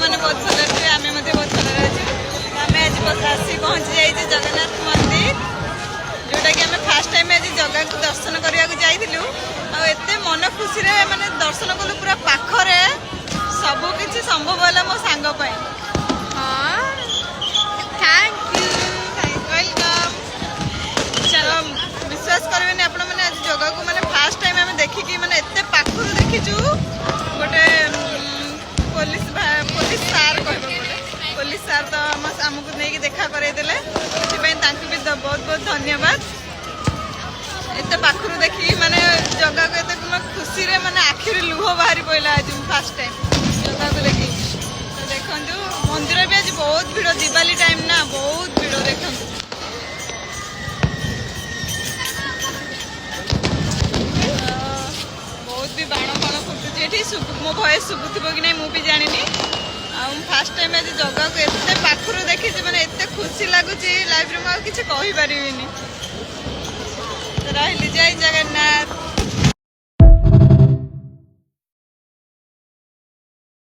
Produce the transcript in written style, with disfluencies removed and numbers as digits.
मैंने बहुत भल थे आम बहुत भल अच्छे आम आज आसी पहुँची जाइए जगन्नाथ मंदिर जोटा कि आम फास्ट टाइम आज जगह को दर्शन करने जाइलु आते मन खुशी माने दर्शन कलु पूरा पाखरे सबू किसी संभव है मो सांग विश्वास करेंगे आपण मैंने आज जगह को मैंने फास्ट टाइम आम देखिकी मैंने एत पाखु देखीचु गोटे पुलिस सार कह पुलिस सार तो आमको नहीं देखा करदेले से भी बहुत बहुत धन्यवाद एत पाखु देखी माने जगह को एत खुशी रे माने आखिर लुह बाहरी पड़ा आज फास्ट टाइम जगह को देखी तो देखु मंदिर भी आज बहुत भीड़ दिवाली टाइम ना बहुत भीड़ देखु बहुत भी बाण फाण फुटुची मो भयस शुभुव कि नहीं मुझे जानी फास्ट टाइम आज जगह को एत पाखु देखी मैंने एत खुशी लगुच लाइफ में किसी कहीपरि रही जय जगन्नाथ।